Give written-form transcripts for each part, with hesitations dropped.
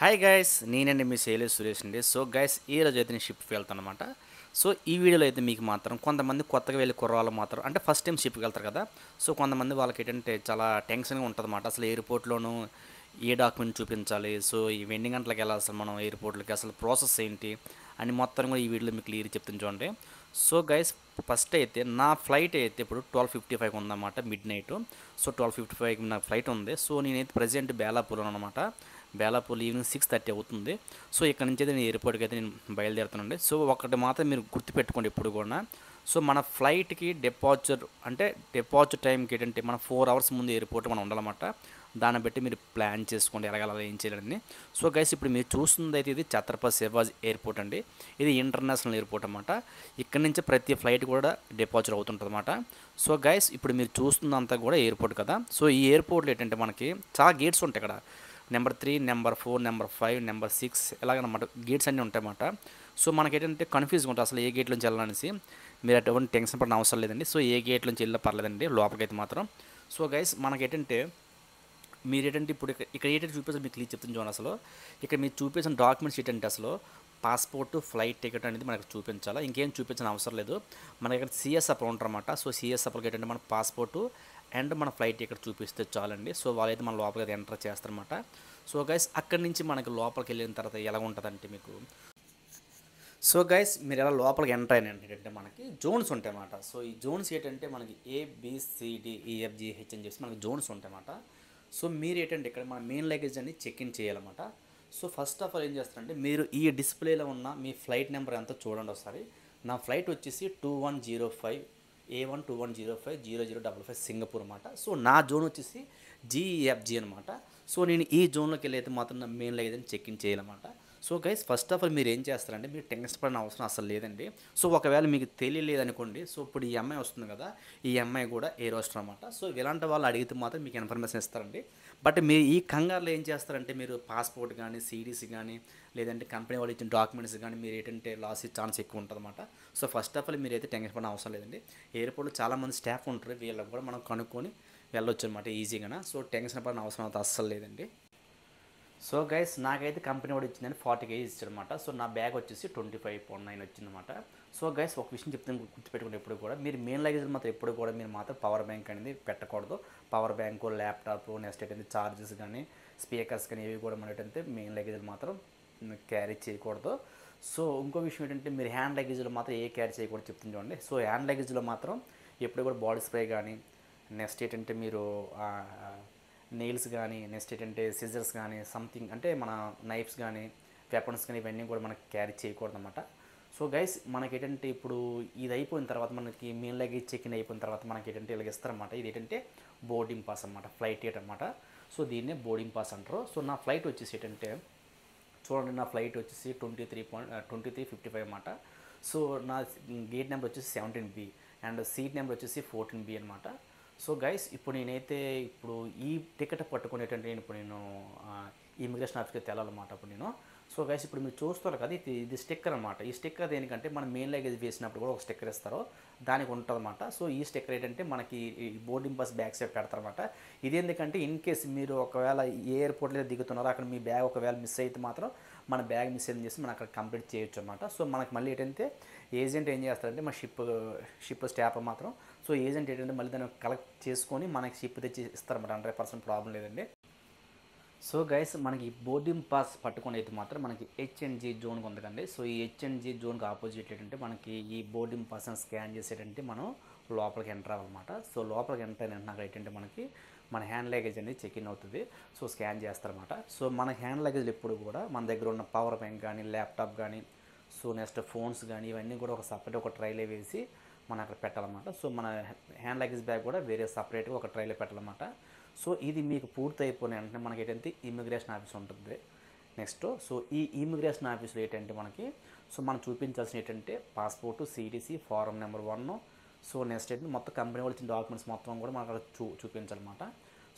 Hi guys, నేనండి మీ శైలేష్ సురేష్ అండి. So guys, ఈరోజు అయితే నేను షిప్కి వెళ్తాను అనమాట. సో ఈ వీడియోలో అయితే మీకు మాత్రం కొంతమంది కొత్తగా వెళ్ళి కుర్రాళ్ళు మాత్రం అంటే ఫస్ట్ టైం షిప్కి వెళ్తారు కదా. సో కొంతమంది వాళ్ళకి ఏంటంటే చాలా టెన్షన్గా ఉంటుంది అన్నమాట. అసలు ఎయిర్పోర్ట్లోనూ ఏ డాక్యుమెంట్ చూపించాలి, సో ఎన్ని గంటలకు వెళ్ళాలి అసలు మనం ఎయిర్పోర్ట్లకి, అసలు ప్రాసెస్ ఏంటి అని మొత్తం కూడా ఈ వీడియోలో మీకు క్లియర్ చెప్తాను చూడండి. సో గైస్, ఫస్ట్ అయితే నా ఫ్లైట్ అయితే ఇప్పుడు 12:55 ఉందన్నమాట, మిడ్ నైట్. సో 12:55 నా ఫ్లైట్ ఉంది. సో నేనైతే ప్రజెంట్ బేలాపూర్లో అనమాట. బేలాపూర్ ఈవినింగ్ 6:30 అవుతుంది. సో ఇక్కడ నుంచి అయితే నేను ఎయిర్పోర్ట్కి అయితే నేను బయలుదేరుతానండి. సో ఒకటి మాత్రం మీరు గుర్తుపెట్టుకోండి ఎప్పుడు కూడా. సో మన ఫ్లైట్కి డిపార్చర్ టైంకి ఏంటంటే మన 4 అవర్స్ ముందు ఎయిర్పోర్ట్ మనం ఉండాలన్నమాట. దాన్ని బట్టి మీరు ప్లాన్ చేసుకోండి ఎలాగలా ఏం చేయాలని. సో గైస్, ఇప్పుడు మీరు చూస్తుంది అయితే ఇది ఛత్రపతి శివాజీ ఎయిర్పోర్ట్ అండి. ఇది ఇంటర్నేషనల్ ఎయిర్పోర్ట్ అన్నమాట. ఇక్కడ నుంచి ప్రతి ఫ్లైట్ కూడా డిపార్చర్ అవుతుంటుంది అన్నమాట. సో గైస్, ఇప్పుడు మీరు చూస్తుందంతా కూడా ఎయిర్పోర్ట్ కదా. సో ఈ ఎయిర్పోర్ట్లో ఏంటంటే మనకి చాలా గేట్స్ ఉంటాయి ఇక్కడ. నెంబర్ 3, నెంబర్ 4, నెంబర్ 5, నెంబర్ 6 ఇలాగనమాట గేట్స్ అన్నీ ఉంటాయన్నమాట. సో మనకేంటంటే కన్ఫ్యూజ్గా ఉంటుంది అసలు ఏ గేట్ నుంచి వెళ్ళాలనేసి. మీరు అటువంటి టెన్షన్ పడిన అవసరం లేదండి. సో ఏ గేట్ నుంచి వెళ్ళినా పర్లేదండి లోపలికైతే మాత్రం. సో గైస్, మనకేంటంటే మీరేంటంటే ఇప్పుడు ఇక్కడ ఏంటంటే చూపించాలి మీకు క్లియర్ చెప్తుంది చూడండి. అసలు ఇక్కడ మీరు చూపించిన డాక్యుమెంట్స్ ఏంటంటే అసలు పాస్పోర్ట్, ఫ్లైట్ టికెట్ అనేది మనకు చూపించాలా, ఇంకేం చూపించిన అవసరం లేదు. మనకి ఇక్కడ సిఎస్ఎఫ్ ఉంటారు అన్నమాట. సో సిఎస్ఎఫ్కి ఏంటంటే మన పాస్పోర్టు అండ్ మన ఫ్లైట్ టికెట్ చూపిస్తే చాలండి. సో వాళ్ళైతే మన లోపలికి ఎంటర్ చేస్తారన్నమాట. సో గైస్, అక్కడి నుంచి మనకి లోపలికి వెళ్ళిన తర్వాత ఎలా ఉంటుందంటే మీకు, సో గైస్ మీరు ఎలా లోపలికి ఎంటర్ అయిన ఏంటంటే మనకి జోన్స్ ఉంటాయన్నమాట. సో ఈ జోన్స్ ఏంటంటే మనకి ABCDEFGH అని చెప్పి మనకి జోన్స్ ఉంటాయన్నమాట. సో మీరు ఏంటంటే ఇక్కడ మన మెయిన్ లగేజ్ అని చెక్ ఇన్ చేయాలన్నమాట. సో ఫస్ట్ ఆఫ్ ఆల్ ఏం చేస్తారంటే మీరు ఈ డిస్ప్లేలో ఉన్న మీ ఫ్లైట్ నెంబర్ ఎంతో చూడండి ఒకసారి. నా ఫ్లైట్ వచ్చేసి 2105 A121050055 సింగపూర్ అనమాట. సో నా జోన్ వచ్చేసి GEFG అనమాట. సో నేను ఈ జోన్లోకి వెళ్ళి అయితే మాత్రం నా మెయిన్ లగేజ్ అని చెక్ ఇన్ చేయాలన్నమాట. So guys, first of all మీరు ఏం చేస్తారంటే మీరు టెన్షన్ పడిన అవసరం అసలు లేదండి. సో ఒకవేళ మీకు తెలియలేదనుకోండి, సో ఇప్పుడు ఈ అమ్మాయి వస్తుంది కదా, ఈ అమ్మాయి కూడా ఎయిర్ హోస్టర్ అనమాట. సో ఇలాంటి వాళ్ళు అడిగితే మాత్రం మీకు ఇన్ఫర్మేషన్ ఇస్తారండి. బట్ మీరు ఈ కంగారులో ఏం చేస్తారంటే మీరు పాస్పోర్ట్ కానీ, CDC కానీ, లేదంటే కంపెనీ వాళ్ళు ఇచ్చిన డాక్యుమెంట్స్ కానీ మీరు ఏంటంటే లాస్ ఛాన్స్ ఎక్కువ ఉంటుంది అనమాట. సో ఫస్ట్ ఆఫ్ ఆల్ మీరు అయితే టెన్షన్ పడిన అవసరం లేదండి. ఎయిర్పోర్ట్లో చాలామంది స్టాఫ్ ఉంటారు, వీళ్ళకి కూడా మనం కనుక్కొని వెళ్ళొచ్చు అనమాట ఈజీగా. సో టెన్షన్ పడిన అవసరం అయితే అస్సలు లేదండి. సో గైస్, నాకైతే కంపెనీ వాడు ఇచ్చిందని 40 కేజీ ఇచ్చాడనమాట. సో నా బ్యాగ్ వచ్చేసి 25.9 వచ్చిందనమాట. సో గైస్, ఒక విషయం చెప్తాను గుర్తుపెట్టుకుని, ఎప్పుడు కూడా మీరు మెయిన్ లగేజ్ మాత్రం ఎప్పుడు కూడా మీరు మాత్రం పవర్ బ్యాంక్ అనేది పెట్టకూడదు. పవర్ బ్యాంకు, ల్యాప్టాప్, నెక్స్ట్ ఏంటంటే చార్జెస్ కానీ, స్పీకర్స్ కానీ ఇవి కూడా మన ఏంటంటే మెయిన్ లగేజ్ మాత్రం క్యారీ చేయకూడదు. సో ఇంకో విషయం ఏంటంటే మీరు హ్యాండ్ లగేజ్లో మాత్రం ఏ క్యారీ చేయకూడదు చెప్తుంది చూడండి. సో హ్యాండ్ లగేజ్లో మాత్రం ఎప్పుడు కూడా బాడీ స్ప్రే కానీ, నెక్స్ట్ ఏంటంటే మీరు నెయిల్స్ కానీ, నెక్స్ట్ ఏంటంటే సిజర్స్ కానీ, సంథింగ్ అంటే మన నైఫ్స్ కానీ, వెపన్స్ కానీ ఇవన్నీ కూడా మనకి క్యారీ చేయకూడదు అనమాట. సో గైస్, మనకి ఏంటంటే ఇప్పుడు ఇది అయిపోయిన తర్వాత మనకి మెయిన్ లగేజ్ చెక్ ఇన్ అయిపోయిన తర్వాత మనకి ఏంటంటే ఇలాగ ఇస్తారన్నమాట. ఇది ఏంటంటే బోర్డింగ్ పాస్ అనమాట, ఫ్లైట్ టికెట్ అనమాట. సో దీన్నే బోర్డింగ్ పాస్ అంటారు. సో నా ఫ్లైట్ వచ్చేసి ఏంటంటే చూడండి, నా ఫ్లైట్ వచ్చేసి 23:55 అనమాట. సో నా గేట్ నెంబర్ వచ్చేసి 17B అండ్ సీట్ నెంబర్ వచ్చేసి 14B అనమాట. సో గైస్, ఇప్పుడు నేనైతే ఇప్పుడు ఈ టికెట్ పట్టుకునేటంటే ఇప్పుడు నేను ఇమిగ్రేషన్ ఆఫీస్కి వెళ్ళాలన్నమాట. ఇప్పుడు నేను సో గైస్, ఇప్పుడు మీరు చూస్తారు కదా, ఇది స్టిక్కర్ అనమాట. ఈ స్టిక్కర్ దేనికంటే మన మెయిన్ లగేజ్ వేసినప్పుడు కూడా ఒక స్టిక్కర్ ఇస్తారు, దానికి ఉంటుంది అనమాట. సో ఈ స్టిక్కర్ ఏంటంటే మనకి ఈ బోర్డింగ్ పాస్ బ్యాక్ సైడ్ పెడతారనమాట. ఇది ఎందుకంటే ఇన్ కేసు మీరు ఒకవేళ ఏ ఎయిర్పోర్ట్లో దిగుతున్నారో అక్కడ మీ బ్యాగ్ ఒకవేళ మిస్ అయితే మాత్రం మన బ్యాగ్ మిస్ అయింది చేసి మనం అక్కడ కంప్లీట్ చేయొచ్చు అనమాట. సో మనకి మళ్ళీ ఏంటంటే ఏజెంట్ ఏం చేస్తారంటే మన షిప్ స్టాఫ్ మాత్రం, సో ఏజెంట్ ఏంటంటే మళ్ళీ దాన్ని కలెక్ట్ చేసుకొని మనకి షిప్ తెచ్చి ఇస్తారన్నమాట. 100% ప్రాబ్లం లేదండి. సో గైస్, మనకి బోర్డింగ్ పాస్ పట్టుకొని అయితే మాత్రం మనకి HNG జోన్కి ఉందండి. సో ఈ HNG జోన్కి ఆపోజిట్ ఏంటంటే మనకి ఈ బోర్డింగ్ పాస్ని స్కాన్ చేసేటంటే మనం లోపలికి ఎంటర్ అవ్వాలన్నమాట. సో లోపలికి ఎంటర్ అయిన నాకు ఏంటంటే మనకి మన హ్యాండ్ లగేజ్ అనేది చెక్ ఇన్ అవుతుంది. సో స్కాన్ చేస్తారన్నమాట. సో మన హ్యాండ్ లగేజ్ ఎప్పుడు కూడా మన దగ్గర ఉన్న పవర్ బ్యాంక్ కానీ, ల్యాప్టాప్ కానీ, సో నెక్స్ట్ ఫోన్స్ కానీ ఇవన్నీ కూడా ఒక సపరేట్ ఒక ట్రైలో వేసి మనం అక్కడ పెట్టాలన్నమాట. సో మన హ్యాండ్ లగేజ్ బ్యాగ్ కూడా వేరే సపరేట్గా ఒక ట్రైలో పెట్టాలన్నమాట. సో ఇది మీకు పూర్తి అయిపోయిన వెంటనే మనకి ఏంటంటే ఇమిగ్రేషన్ ఆఫీస్ ఉంటుంది నెక్స్ట్. సో ఈ ఇమిగ్రేషన్ ఆఫీస్లో ఏంటంటే మనకి సో మనం చూపించాల్సిన ఏంటంటే passport, CDC, form number 1, so next ఏంటంటే మొత్తం కంపెనీ వాళ్ళు ఇచ్చిన డాక్యుమెంట్స్ మొత్తం కూడా మనకు అక్కడ చూపించాలన్నమాట.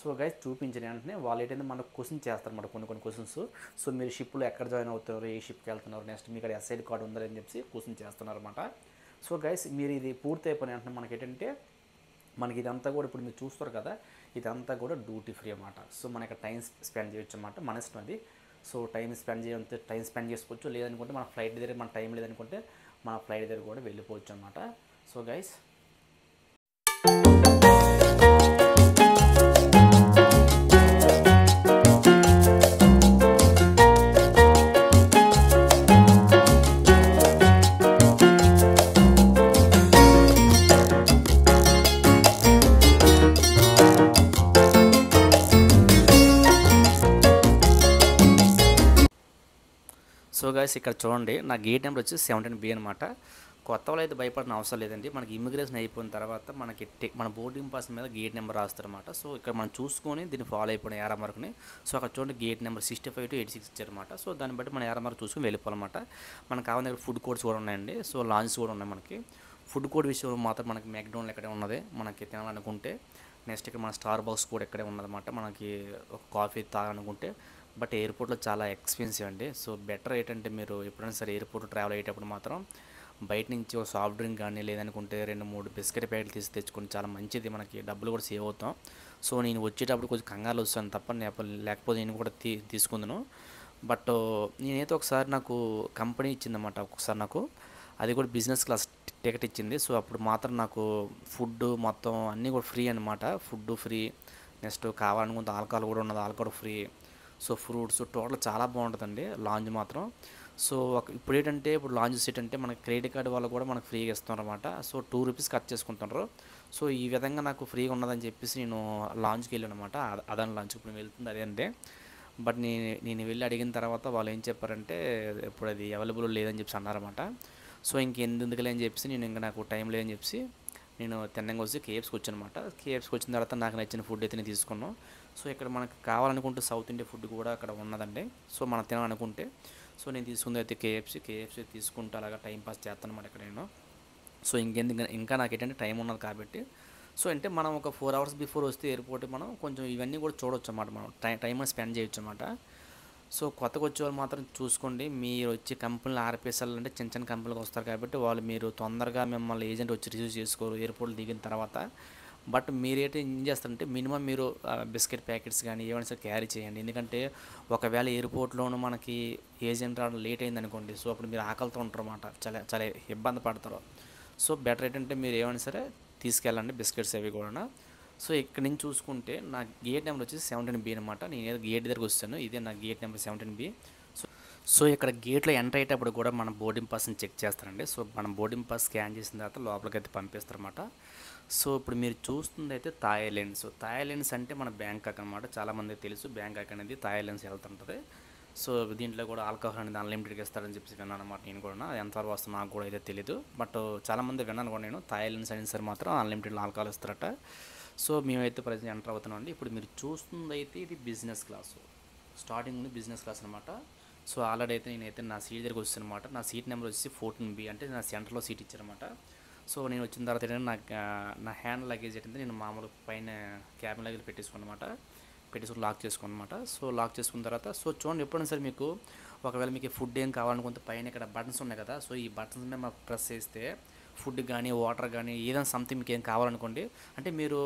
సో గైస్, చూపించిన వెంటనే వాళ్ళు ఏంటంటే మనకు క్వశ్చన్ చేస్తారన్నమాట, కొన్ని క్వశ్చన్స్. సో మీరు షిప్లో ఎక్కడ జాయిన్ అవుతారు, ఏ షిప్కి వెళ్తున్నారు, నెక్స్ట్ మీకు ఇక్కడ SID కార్డు ఉందని చెప్పి క్వశ్చన్ చేస్తున్నారన్నమాట. సో గైస్, మీరు ఇది పూర్తి అయిపోయిన వెంటనే మనకి ఏంటంటే మనకి ఇదంతా కూడా ఇప్పుడు మీరు చూస్తారు కదా, ఇదంతా కూడా డ్యూటీ ఫ్రీ అన్నమాట. సో మనకి టైం స్పెండ్ చేయొచ్చు అన్నమాట, మన ఇష్టం అది. సో టైం స్పెండ్ చేసుకోవచ్చు. లేదనుకుంటే మన ఫ్లైట్ దగ్గర మన టైం లేదనుకుంటే మన ఫ్లైట్ దగ్గర కూడా వెళ్ళిపోవచ్చు అనమాట. సో గైస్, ఇక్కడ చూడండి, నా గేట్ నెంబర్ వచ్చి 17B అనమాట. కొత్త వాళ్ళు అయితే భయపడిన అవసరం లేదండి. మనకి ఇమిగ్రేషన్ అయిపోయిన తర్వాత మనకి మన బోర్డింగ్ పాస్ మీద గేట్ నెంబర్ రాస్తారనమాట. సో ఇక్కడ మనం చూసుకొని దీన్ని ఫాలో అయిపోయిన ఏరా మార్క్ని. సో అక్కడ చూడండి గేట్ నెంబర్ 65 to 86 ఇచ్చారనమాట. సో దాన్ని బట్టి మన ఏరా మార్క్ చూసుకొని వెళ్ళిపోవాలన్నమాట. మనకు కావాల్సిన దగ్గర ఫుడ్ కోర్ట్స్ కూడా ఉన్నాయండి. సో లాంచెస్ కూడా ఉన్నాయి మనకి. ఫుడ్ కోర్ట్ విషయంలో మాత్రం మనకి మ్యాక్డోనల్డ్ ఎక్కడే ఉన్నది మనకి తినాలనుకుంటే. నెక్స్ట్ ఇక్కడ మన స్టార్ బాక్స్ కూడా ఇక్కడే ఉన్నదన్నమాట. మనకి ఒక కాఫీ తాగాలనుకుంటే. బట్ ఎయిర్పోర్ట్లో చాలా ఎక్స్పెన్సివ్ అండి. సో బెటర్ ఏంటంటే మీరు ఎప్పుడైనా సరే ఎయిర్పోర్ట్ ట్రావెల్ అయ్యేటప్పుడు మాత్రం బయట నుంచి ఒక సాఫ్ట్ డ్రింక్ కానీ లేదనుకుంటే 2-3 బిస్కెట్ ప్యాకెట్లు తెచ్చుకొని చాలా మంచిది. మనకి డబ్బులు కూడా సేవ్ అవుతాం. సో నేను వచ్చేటప్పుడు కొంచెం కంగారు వస్తాను తప్ప లేకపోతే నేను కూడా తీసుకుందును. బట్ నేనైతే ఒకసారి నాకు కంపెనీ ఇచ్చిందన్నమాట. ఒకసారి నాకు అది కూడా బిజినెస్ క్లాస్ టికెట్ ఇచ్చింది. సో అప్పుడు మాత్రం నాకు ఫుడ్ మొత్తం అన్నీ కూడా ఫ్రీ అనమాట. ఫుడ్ ఫ్రీ, నెక్స్ట్ కావాలనుకుంటే ఆల్కహాల్ కూడా ఉన్నది, alcohol free. So fruits total చాలా బాగుంటుందండి లాంజ్ మాత్రం. సో ఇప్పుడు ఏంటంటే ఇప్పుడు లాంజ్ సీట్ అంటే మనకి క్రెడిట్ కార్డు వాళ్ళు కూడా మనకు ఫ్రీగా ఇస్తున్నారు అనమాట. సో 2 రూపీస్ కట్ చేసుకుంటున్నారు. సో ఈ విధంగా నాకు ఫ్రీగా ఉన్నదని చెప్పేసి నేను లాంచ్కి వెళ్ళాను అనమాట. అదని లాంచ్ ఇప్పుడు వెళ్తుంది అదే అంటే. బట్ నేను వెళ్ళి అడిగిన తర్వాత వాళ్ళు ఏం చెప్పారంటే ఇప్పుడు అది అవైలబుల్ లేదని చెప్పి అన్నారన్నమాట. సో ఇంకెందుకులే అని చెప్పేసి నేను ఇంకా నాకు టైం లేదని చెప్పేసి నేను తిన్నంగా వచ్చి కేఎఫ్స్కి వచ్చాను అనమాట. కేఎఫ్స్కి వచ్చిన తర్వాత నాకు నచ్చిన ఫుడ్ అయితే నేను తీసుకున్నాను. సో ఇక్కడ మనకు కావాలనుకుంటే సౌత్ ఇండియా ఫుడ్ కూడా అక్కడ ఉన్నదండి. సో మనం తినాలనుకుంటే సో నేను తీసుకుంది అయితే కేఎఫ్సీ తీసుకుంటూ అలాగా టైంపాస్ చేస్తాను అనమాట ఇక్కడ నేను. సో ఇంకా నాకు ఏంటంటే టైం ఉన్నది కాబట్టి సో అంటే మనం ఒక 4 hours బిఫోర్ వస్తే ఎయిర్పోర్ట్ మనం కొంచెం ఇవన్నీ కూడా చూడవచ్చు అన్నమాట. మనం టైం స్పెండ్ చేయొచ్చు అన్నమాట. సో కొత్తగా వచ్చేవాళ్ళు మాత్రం చూసుకోండి. మీరు వచ్చి కంపెనీలు ఆర్పిఎస్ఎల్ అంటే చిన్న చిన్న కంపెనీలకు వస్తారు కాబట్టి వాళ్ళు మీరు తొందరగా మిమ్మల్ని ఏజెంట్ వచ్చి రిసీవ్ చేసుకోరు ఎయిర్పోర్ట్లో దిగిన తర్వాత. బట్ మీరైతే ఏం చేస్తారంటే మినిమం మీరు బిస్కెట్ ప్యాకెట్స్ కానీ ఏమైనా సరే క్యారీ చేయండి. ఎందుకంటే ఒకవేళ ఎయిర్పోర్ట్లోనూ మనకి ఏజెంట్ రావడం లేట్ అయిందనుకోండి, సో అప్పుడు మీరు ఆకలితో ఉంటారు అన్నమాట, చాలా చాలా ఇబ్బంది పడతారు. సో బెటర్ ఏంటంటే మీరు ఏమైనా సరే తీసుకెళ్ళండి బిస్కెట్స్ అవి కూడా. సో ఇక్కడ నుంచి చూసుకుంటే నా గేట్ నెంబర్ వచ్చేసి 17B అనమాట. నేను ఏదో గేట్ దగ్గరకు వస్తాను, ఇదే నా గేట్ నెంబర్ 17B. సో ఇక్కడ గేట్లో ఎంటర్ అయ్యేటప్పుడు కూడా మన బోర్డింగ్ పాస్ని చెక్ చేస్తారండి. సో మనం బోర్డింగ్ పాస్ స్కాన్ చేసిన తర్వాత లోపలికి అయితే పంపిస్తారన్నమాట. సో ఇప్పుడు మీరు చూస్తుంది అయితే థాయిలాండ్స్. థాయిలాండ్స్ అంటే మన బ్యాంకాక్ అనమాట. చాలామంది తెలుసు బ్యాంకాక్ అనేది థాయిలాండ్స్ వెళ్తుంటుంది. సో దీంట్లో కూడా ఆల్కహాల్ అనేది అన్లిమిటెడ్గా ఇస్తారని చెప్పేసి విన్నాను అనమాట. నేను కూడా ఎంతవరకు వస్తుంది నాకు కూడా అయితే తెలీదు. బట్ చాలామంది విన్నాను కూడా నేను థాయిలాండ్స్ అయిన సరే మాత్రం అన్లిమిటెడ్ ఆల్కహాల్ ఇస్తారట. సో మేమైతే ప్రజెంట్ ఎంటర్ అవుతున్నాం అండి. ఇప్పుడు మీరు చూస్తుంది అయితే ఇది బిజినెస్ క్లాసు. స్టార్టింగ్ ఉంది బిజినెస్ క్లాస్ అనమాట. సో ఆల్రెడీ అయితే నేనైతే నా సీట్ దగ్గరికి వచ్చాను అనమాట. నా సీట్ నెంబర్ వచ్చేసి 14B అంటే నా సెంటర్లో సీట్ ఇచ్చారనమాట. సో నేను వచ్చిన తర్వాత ఏంటంటే నా హ్యాండ్ లగేజ్ ఏంటంటే నేను మామూలు పైన క్యాబిన్ లగేజ్ పెట్టేసుకున్నమాట. లాక్ చేసుకున్నమాట. సో లాక్ చేసుకున్న తర్వాత సో చూడండి ఎప్పుడైనా సరే మీకు ఒకవేళ మీకు ఫుడ్ ఏం కావాలనుకుంటే పైన ఇక్కడ బటన్స్ ఉన్నాయి కదా. సో ఈ బటన్స్ మీద మాకు ప్రెస్ చేస్తే ఫుడ్ కానీ వాటర్ కానీ ఏదైనా సంథింగ్ మీకు ఏం కావాలనుకోండి, అంటే మీరు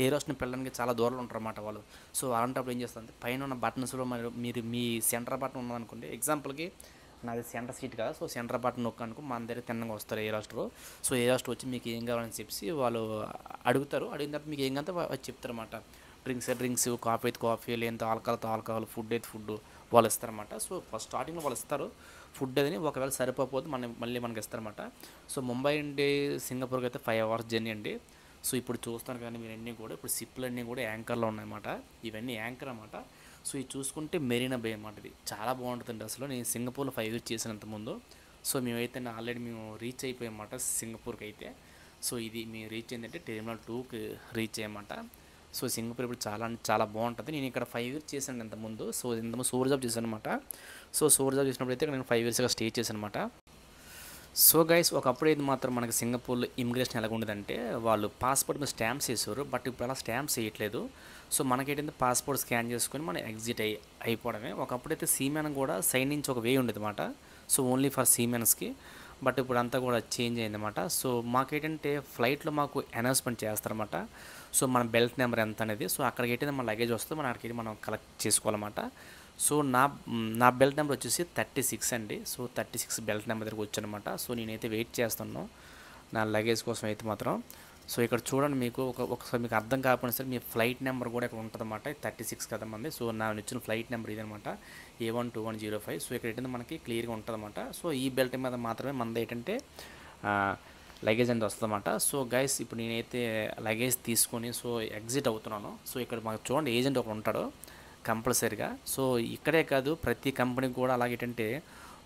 ఏ రోస్ట్ని వెళ్ళడానికి చాలా దూరంలో ఉంటారు అన్నమాట వాళ్ళు. సో అలాంటప్పుడు ఏం చేస్తారంటే పైన ఉన్న బటన్స్లో మీరు మీ సెంటర్ బటన్ ఉన్నదనుకోండి, ఎగ్జాంపుల్కి నాది సెంటర్ సీట్ కదా. సో సెంటర్ బటన్ నొక్కనుకో మన దగ్గర తిన్నగా వస్తారు ఏ రాష్ట్రంలో. సో ఏ రాష్ట్రం వచ్చి మీకు ఏం కావాలని చెప్పి వాళ్ళు అడుగుతారు. అడిగిన తర్వాత మీకు ఏం కావాలంటే వాళ్ళు చెప్తారు అన్నమాట. డ్రింక్స్ కాఫీ అయితే కాఫీ, లేదంటే ఆల్కహాల్ ఫుడ్ అయితే ఫుడ్ వాళ్ళు ఇస్తారన్నమాట. సో ఫస్ట్ స్టార్టింగ్లో వాళ్ళు ఇస్తారు ఫుడ్ అది. ఒకవేళ సరిపోతే మళ్ళీ మనకి ఇస్తారన్నమాట. సో ముంబై నుండి సింగపూర్కి అయితే 5 hours జర్నీ అండి. సో ఇప్పుడు చూస్తాను కానీ మీరు అన్నీ కూడా ఇప్పుడు షిప్లు అన్నీ కూడా యాంకర్లో ఉన్నాయన్నమాట. ఇవన్నీ యాంకర్ అన్నమాట. సో ఇది చూసుకుంటే మెరీనా బే అన్నమాట. ఇది చాలా బాగుంటుందండి. అసలు నేను సింగపూర్లో 5 years చేసినంత ముందు. సో మేమైతే ఆల్రెడీ మేము రీచ్ అయిపోయామన్నమాట సింగపూర్కి అయితే. సో ఇది మేము రీచ్ అయిందంటే టెర్మినల్ 2కి రీచ్ అయ్యమాట. సో సింగపూర్ ఇప్పుడు చాలా బాగుంటుంది. నేను ఇక్కడ 5 years చేశాను ఇంతకుముందు. సో ఇంతకుముందు సోర్ జాబ్ చేశాను అనమాట. సో సోర్ జాబ్ చేసినప్పుడు అయితే నేను 5 yearsగా స్టే చేశాను అనమాట. సో గైస్ ఒకప్పుడు ఇది మాత్రం మనకి సింగపూర్లో ఇమిగ్రేషన్ ఎలా ఉండదంటే వాళ్ళు పాస్పోర్ట్ మీద స్టాంప్స్ వేసారు. బట్ ఇప్పుడు అలా స్టాంప్స్ వేయట్లేదు. సో మనకేంటంటే పాస్పోర్ట్ స్కాన్ చేసుకొని మనం ఎగ్జిట్ అయిపోవడమే. ఒకప్పుడైతే సీమెన్ కూడా సైడ్ నుంచి ఒక వే ఉండేది అనమాట. సో ఓన్లీ ఫర్ సీమెన్స్కి. బట్ ఇప్పుడు అంతా కూడా చేంజ్ అయిందన్నమాట. సో మాకేంటంటే ఫ్లైట్లో మాకు అనౌన్స్మెంట్ చేస్తారన్నమాట. సో మన బెల్ట్ నెంబర్ ఎంత అనేది. సో అక్కడికి ఏంటంటే మన లగేజ్ వస్తే మనం అక్కడికి మనం కలెక్ట్ చేసుకోవాలన్నమాట. సో నా బెల్ట్ నెంబర్ వచ్చేసి 36 అండి. సో 36 బెల్ట్ నెంబర్ దగ్గరకు వచ్చానమాట. సో నేనైతే వెయిట్ చేస్తున్నాను నా లగేజ్ కోసం అయితే మాత్రం. సో ఇక్కడ చూడండి, మీకు ఒకసారి మీకు అర్థం కాకపోయినా సరే మీ ఫ్లైట్ నెంబర్ కూడా ఇక్కడ ఉంటుందన్నమాట. 36 కదా మంది. సో నా వచ్చిన ఫ్లైట్ నెంబర్ ఇదనమాట, A12105. సో ఇక్కడ ఏంటంటే మనకి క్లియర్గా ఉంటుందన్నమాట. సో ఈ బెల్ట్ మీద మాత్రమే మనది ఏంటంటే లగేజ్ అనేది వస్తుందన్నమాట. సో గైస్ ఇప్పుడు నేనైతే లగేజ్ తీసుకొని సో ఎగ్జిట్ అవుతున్నాను. సో ఇక్కడ మాకు చూడండి ఏజెంట్ ఒకడు ఉంటాడు కంపల్సరీగా. సో ఇక్కడే కాదు ప్రతి కంపెనీకి కూడా అలాగేంటంటే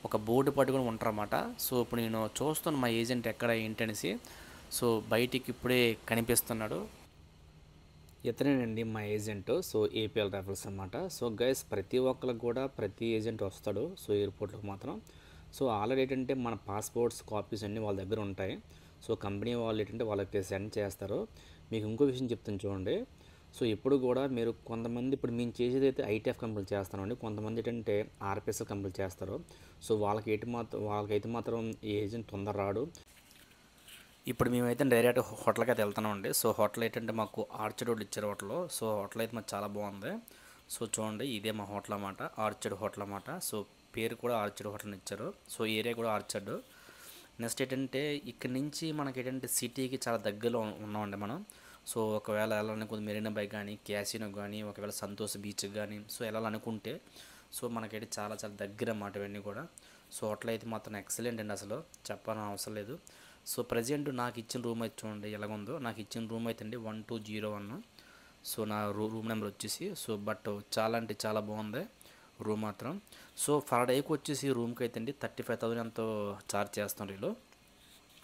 ఒక బోర్డు పట్టుకొని ఉంటారన్నమాట. సో ఇప్పుడు నేను చూస్తాను మా ఏజెంట్ ఎక్కడ ఏంటనేసి. సో బయటికి ఇప్పుడే కనిపిస్తున్నాడు, ఇతనేనండి మా ఏజెంట్. సో ఏపీఎల్ ట్రావెల్స్ అనమాట. సో గైస్ ప్రతి ఒక్కరికి కూడా ప్రతి ఏజెంట్ వస్తాడు సో ఎయిర్పోర్ట్లకు మాత్రం. సో ఆల్రెడీ ఏంటంటే మన పాస్పోర్ట్స్ కాపీస్ అన్నీ వాళ్ళ దగ్గర ఉంటాయి. సో కంపెనీ వాళ్ళు ఏంటంటే వాళ్ళకి సెండ్ చేస్తారు. మీకు ఇంకో విషయం చెప్తాను చూడండి. సో ఎప్పుడు కూడా మీరు కొంతమంది ఇప్పుడు మేము చేసేది అయితే ఐటీఎఫ్ కంపెనీలు చేస్తామండి, కొంతమంది ఏంటంటే ఆర్పిఎస్ఎల్ కంపెనీలు చేస్తారు. సో వాళ్ళకైతే మాత్రం ఏజెంట్ తొందర రాడు. ఇప్పుడు మేమైతే డైరెక్ట్ హోటల్కి అయితే వెళ్తున్నామండి. సో హోటల్ ఏంటంటే మాకు ఆర్చర్డ్ రోడ్ ఇచ్చారు హోటల్. సో హోటల్ అయితే మాకు చాలా బాగుంది. సో చూడండి ఇదే మా హోటల్ అన్నమాట, ఆర్చర్డ్ హోటల్ అన్నమాట. సో పేరు కూడా ఆర్చర్డ్ హోటల్ ఇచ్చారు. సో ఏరియా కూడా ఆర్చర్డ్. నెక్స్ట్ ఏంటంటే ఇక్కడ నుంచి మనకి ఏంటంటే సిటీకి చాలా దగ్గరలో ఉన్నామండి మనం. సో ఒకవేళ వెళ్ళాలనుకుంటే మెరీనా బై కానీ క్యాసినో కానీ ఒకవేళ సంతోష్ బీచ్కి కానీ సో వెళ్ళాలనుకుంటే సో మనకైతే చాలా చాలా దగ్గర అన్నమాట ఇవన్నీ కూడా. సో హోటల్ అయితే మాత్రం ఎక్సలెంట్ అండి, అసలు చెప్పాలని అవసరం లేదు. సో ప్రజెంట్ నాకు ఇచ్చిన రూమ్ అయితే చూడండి ఎలాగుందో. నాకు ఇచ్చిన రూమ్ అయితే అండి 1201. సో నా రూమ్ నెంబర్ వచ్చేసి సో బట్ చాలా అంటే చాలా బాగుంది రూమ్ మాత్రం. సో పర్ డేకి వచ్చేసి రూమ్కి అయితే అండి 35,000 ఎంతో ఛార్జ్ చేస్తున్నారు వీళ్ళు.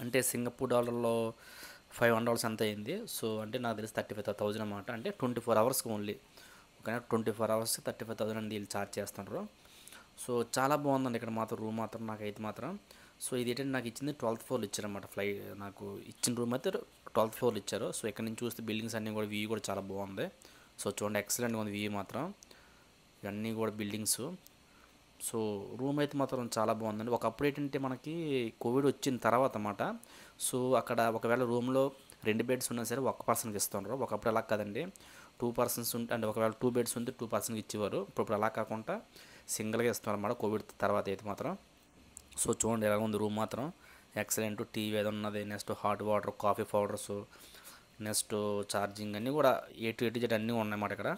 అంటే సింగపూర్ డాలర్లో $500 ఎంత అయింది. సో అంటే నాకు తెలిసి 35,000 అన్నమాట. అంటే 24 అవర్స్కి ఓన్లీ. ఓకేనా, 24 అవర్స్కి 35,000 అండి వీళ్ళు ఛార్జ్ చేస్తున్నారు. సో చాలా బాగుందండి ఇక్కడ మాత్రం రూమ్ మాత్రం నాకైతే మాత్రం. సో ఇది ఏంటంటే నాకు ఇచ్చింది 12th ఫ్లోర్ ఇచ్చారన్నమాట. నాకు ఇచ్చిన రూమ్ అయితే 12th ఫ్లోర్ ఇచ్చారు. సో ఇక్కడ నుంచి చూస్తే బిల్డింగ్స్ అన్నీ కూడా వ్యూ కూడా చాలా బాగుంది. సో చూడండి ఎక్సలెంట్గా ఉంది వ్యూ మాత్రం, ఇవన్నీ కూడా బిల్డింగ్స్. సో రూమ్ అయితే మాత్రం చాలా బాగుందండి. ఒకప్పుడు ఏంటంటే మనకి కోవిడ్ వచ్చిన తర్వాత అన్నమాట. సో అక్కడ ఒకవేళ రూమ్లో 2 బెడ్స్ ఉన్నా సరే 1 పర్సన్కి ఇస్తున్నారు. ఒకప్పుడు అలా కాదండి, 2 పర్సన్స్ ఉంటే అంటే ఒకవేళ 2 బెడ్స్ ఉంటే 2 పర్సన్కి ఇచ్చేవారు. ఇప్పుడు అలా కాకుండా సింగిల్గా ఇస్తున్నారు అన్నమాట కోవిడ్ తర్వాత అయితే మాత్రం. సో చూడండి ఎలా ఉంది రూమ్ మాత్రం ఎక్సలెంట్. టీవీ ఏదో ఉన్నది, next hot water, coffee powders, next charging అన్నీ కూడా A to Z అన్నీ ఉన్నాయన్నమాట ఇక్కడ.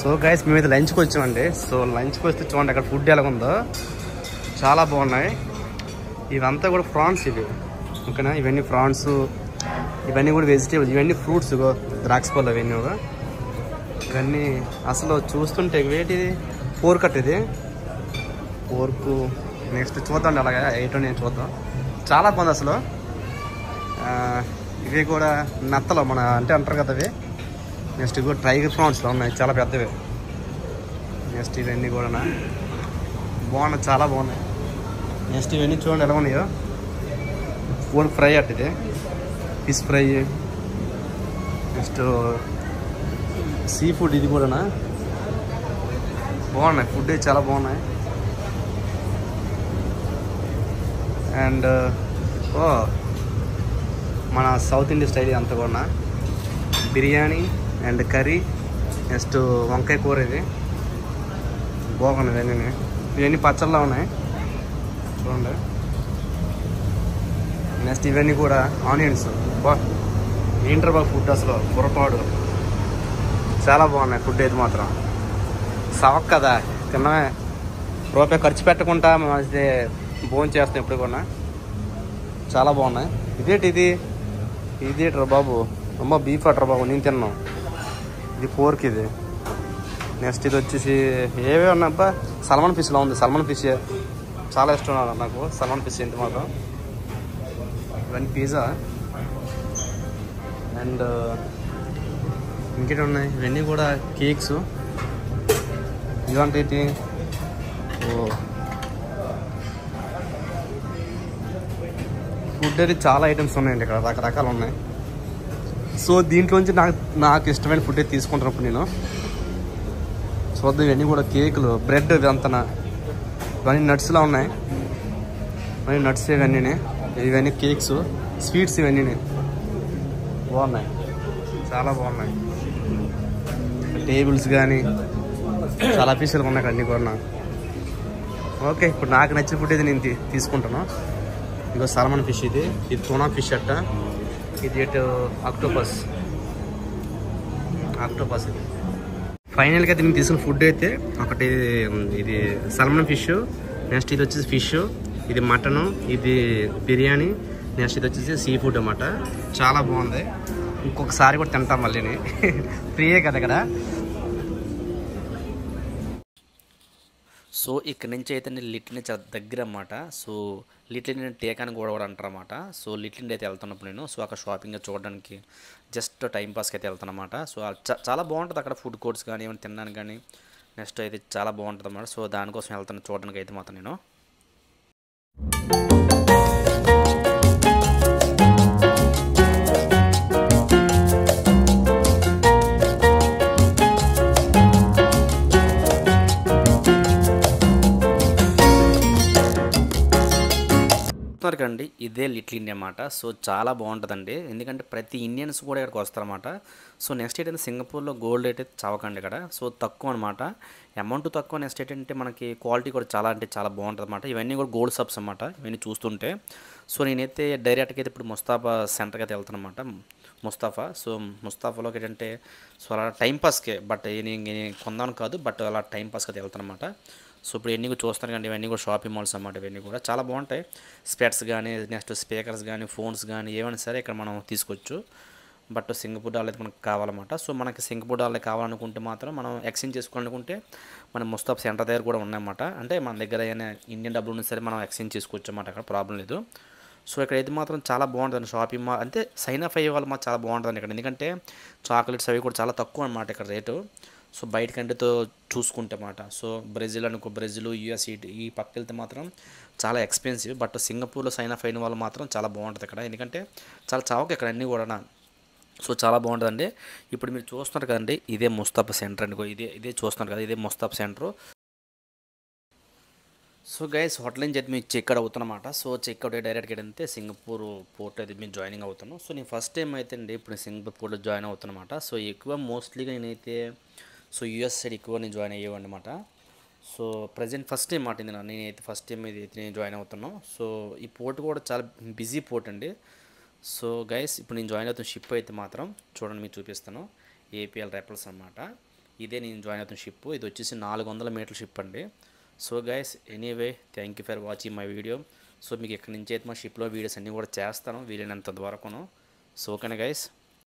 సో గైస్ మేమైతే లంచ్కి వచ్చామండి. సో లంచ్కి వస్తే చూడండి అక్కడ ఫుడ్ ఎలాగుందో, చాలా బాగున్నాయి. ఇవంతా కూడా ప్రాన్స్ ఇవి, ఓకేనా. ఇవన్నీ ప్రాన్స్, ఇవన్నీ కూడా వెజిటేబుల్స్, ఇవన్నీ ఫ్రూట్స్, ద్రాక్ష పళ్ళు అవన్నీ కూడా. ఇవన్నీ అసలు చూస్తుంటే వేటిది పోర్కట్, ఇది పోర్కు. నెక్స్ట్ చూద్దాం అలాగే ఏంటో నేను చూద్దాం, చాలా బాగుంది అసలు. ఇవి కూడా నత్తలు మన అంటే అంటారు కదా అవి. నెక్స్ట్ కూడా టైగర్ ప్రాన్స్లో ఉన్నాయి, చాలా పెద్దవి. నెక్స్ట్ ఇవన్నీ కూడా బాగున్నాయి, చాలా బాగున్నాయి. నెక్స్ట్ ఇవన్నీ చూడండి ఎలా ఉన్నాయో. పోర్క్ ఫ్రై అట్ట, ఇది fish fry. Next sea food, ఇది కూడా బాగున్నాయి. ఫుడ్ చాలా బాగున్నాయి. అండ్ మన సౌత్ ఇండియన్ స్టైల్ అంతా కూడా బిర్యానీ అండ్ కర్రీ, నెక్స్ట్ వంకాయ కూర, ఇది బాగున్నాయి. ఇవన్నీ పచ్చళ్ళలో ఉన్నాయి చూడండి. నెక్స్ట్ ఇవన్నీ కూడా ఆనియన్స్. ఏంటర్ బాగా ఫుడ్ అసలు పొరపాడు, చాలా బాగున్నాయి ఫుడ్ అయితే మాత్రం. సవక్ కదా తిన్నమే, రూపాయి ఖర్చు పెట్టకుండా మంచి భోజనం చేస్తాం ఎప్పుడు కూడా, చాలా బాగున్నాయి. ఇదేట్రా బాబు, అమ్మ బీఫ్ అట్రా బాబు, నేను తిన్నాం. ఇది పోర్క్, ఇది నెక్స్ట్ ఇది వచ్చేసి ఏవే ఉన్నాయబ్బా, సల్మాన్ ఫిష్లో ఉంది. సల్మాన్ ఫిష్ చాలా ఇష్టం నాకు, సల్మాన్ ఫిష్ ఎంత మాత్రం. ఇవన్నీ పిజ్జా అండ్ ఇంకేటి ఉన్నాయి, ఇవన్నీ కూడా కేక్స్. ఇలాంటి ఫుడ్ అయితే చాలా ఐటమ్స్ ఉన్నాయండి ఇక్కడ, రకరకాలు ఉన్నాయి. సో దీంట్లోంచి నాకు ఇష్టమైన ఫుడ్ అయితే తీసుకుంటున్నప్పుడు నేను చూద్దాం. ఇవన్నీ కూడా కేకులు, బ్రెడ్, ఇదంతా ఇవన్నీ నట్స్లా ఉన్నాయి. ఇవన్నీ నట్స్, ఇవన్నీ కేక్స్, స్వీట్స్, ఇవన్నీ బాగున్నాయి, చాలా బాగున్నాయి. టేబుల్స్ కానీ చాలా అఫీషియల్గా ఉన్నాయి అన్నీ కూడా. ఓకే, ఇప్పుడు నాకు నచ్చిన ఫుడ్ అయితే నేను తీసుకుంటాను. ఇదిగో సల్మాన్ ఫిష్, ఇది టూనా ఫిష్ అట్ట, ఇది ఆక్టోపస్ ఇది. ఫైనల్గా అయితే నేను తీసుకున్న ఫుడ్ అయితే ఒకటి, ఇది సల్మాన్ ఫిష్, నెక్స్ట్ ఇది వచ్చేసి ఫిష్, ఇది మటను, ఇది బిర్యానీ, నెక్స్ట్ ఇది వచ్చేసి సీ ఫుడ్ అన్నమాట. చాలా బాగుంది. ఇంకొకసారి కూడా తింటాం మళ్ళీని, ఫ్రీయే కదా ఇక్కడ. సో ఇక్కడ నుంచి అయితే నేను లిటిల్ చాలా దగ్గర అన్నమాట. సో లిటిల్ ఇండియన్ టేక్ అని కూడా అంటారు అన్నమాట. సో లిటిల్ ఇండియా అయితే వెళ్తున్నప్పుడు నేను, సో అక్కడ షాపింగ్ చూడడానికి జస్ట్ టైంపాస్కి అయితే వెళ్తాను అన్నమాట. సో చాలా బాగుంటుంది అక్కడ, ఫుడ్ కోర్ట్స్ కానీ ఏమైనా తినడానికి కానీ. నెక్స్ట్ అయితే చాలా బాగుంటుంది అన్నమాట. సో దానికోసం వెళ్తాను చూడడానికి అయితే మాత్రం నేను. కండి ఇదే లిటిల్ ఇండియా అన్నమాట. సో చాలా బాగుంటుందండి, ఎందుకంటే ప్రతి ఇండియన్స్ కూడా ఇక్కడికి వస్తారన్నమాట. సో నెక్స్ట్ ఏంటంటే సింగపూర్లో గోల్డ్ రేట్ అయితే చవకండి ఇక్కడ. సో తక్కువ అనమాట, అమౌంట్ తక్కువ. నెక్స్ట్ ఏంటంటే మనకి క్వాలిటీ కూడా చాలా అంటే చాలా బాగుంటుంది అన్నమాట. ఇవన్నీ కూడా గోల్డ్ షాప్స్ అన్నమాట, ఇవన్నీ చూస్తుంటే. సో నేనైతే డైరెక్ట్గా అయితే ఇప్పుడు ముస్తాఫా సెంటర్కి అయితే వెళ్తాను అనమాట, ముస్తాఫా. సో ముస్తాఫాలోకి ఏంటంటే సో అలా టైంపాస్కే, బట్ నేను కొందాను కాదు, బట్ అలా టైంపాస్కి అయితే వెళ్తాను అనమాట. సో ఇప్పుడు ఇవన్నీ కూడా చూస్తాను కానీ ఇవన్నీ కూడా షాపింగ్ మాల్స్ అన్నమాట. ఇవన్నీ కూడా చాలా బాగుంటాయి. స్పెట్స్ కానీ, నెక్స్ట్ స్పీకర్స్ కానీ, ఫోన్స్ కానీ ఏమైనా సరే ఇక్కడ మనం తీసుకోవచ్చు. బట్ సింగపూర్ డాలర్ అయితే మనకు కావాలన్నమాట. సో మనకి సింగపూర్ డాలర్ కావాలనుకుంటే మాత్రం మనం ఎక్స్చేంజ్ చేసుకోవాలనుకుంటే మన ముస్తాఫా సెంటర్ దగ్గర కూడా ఉన్నాయన్నమాట. అంటే మన దగ్గర అయినా ఇండియన్ డబ్బులు ఉన్నా సరే మనం ఎక్స్చేంజ్ చేసుకోవచ్చు అన్నమాట, అక్కడ ప్రాబ్లం లేదు. సో ఇక్కడ అయితే మాత్రం చాలా బాగుంటుంది షాపింగ్ మాల్. అంటే సైన్ అప్ అయ్యే వాళ్ళు మాత్రం చాలా బాగుంటుంది ఇక్కడ, ఎందుకంటే చాక్లెట్స్ అవి కూడా చాలా తక్కువ అన్నమాట ఇక్కడ రేటు. సో బయట కంటితో చూసుకుంటే మాట. సో బ్రెజిల్ అనుకో, బ్రెజిల్, యూఎస్ ఈ పక్కకి వెళ్తే మాత్రం చాలా ఎక్స్పెన్సివ్. బట్ సింగపూర్లో సైన్ అప్ అయిన వాళ్ళు మాత్రం చాలా బాగుంటుంది ఇక్కడ, ఎందుకంటే చాలా చౌక ఇక్కడ అన్నీ కూడా. సో చాలా బాగుంటుందండి. ఇప్పుడు మీరు చూస్తున్నారు కదండి, ఇదే ముస్తాఫా సెంటర్ అనుకో, ఇదే చూస్తున్నారు కదా, ఇదే Mustafa centre. So guys hotel నుంచి అయితే మేము చెక్అవుట్ అవుతున్నమాట. సో చెక్అవుట్ డైరెక్ట్గా అయితే సింగపూర్ పోర్ట్ అయితే మేము జాయినింగ్ అవుతున్నాం. సో నేను ఫస్ట్ టైం అయితే అండి ఇప్పుడు సింగపూర్ పోర్ట్లో జాయిన్ అవుతున్నమాట. సో ఎక్కువ మోస్ట్లీగా నేనైతే సో యూఎస్ సైడ్ ఎక్కువ నేను జాయిన్ అయ్యేవాడినమాట. సో ప్రజెంట్ ఫస్ట్ టైం మాట ఇది, నేనైతే ఫస్ట్ టైం ఇది నేను జాయిన్ అవుతున్నాను. సో ఈ పోర్ట్ కూడా చాలా బిజీ పోర్ట్ అండి. సో గైస్ ఇప్పుడు నేను జాయిన్ అవుతున్న షిప్ అయితే మాత్రం చూడండి, మీకు చూపిస్తాను. ఏపీఎల్ రెపల్స్ అన్నమాట. ఇదే నేను జాయిన్ అవుతున్న షిప్. ఇది వచ్చేసి 400 మీటర్ల షిప్ అండి. So guys anyway thank you for watching my video. So మీకు ఇక్కడి నుంచి అయితే మా షిప్లో వీడియోస్ అన్నీ కూడా చేస్తాను వీలైనంత వరకును. సో ఓకేనా గైస్.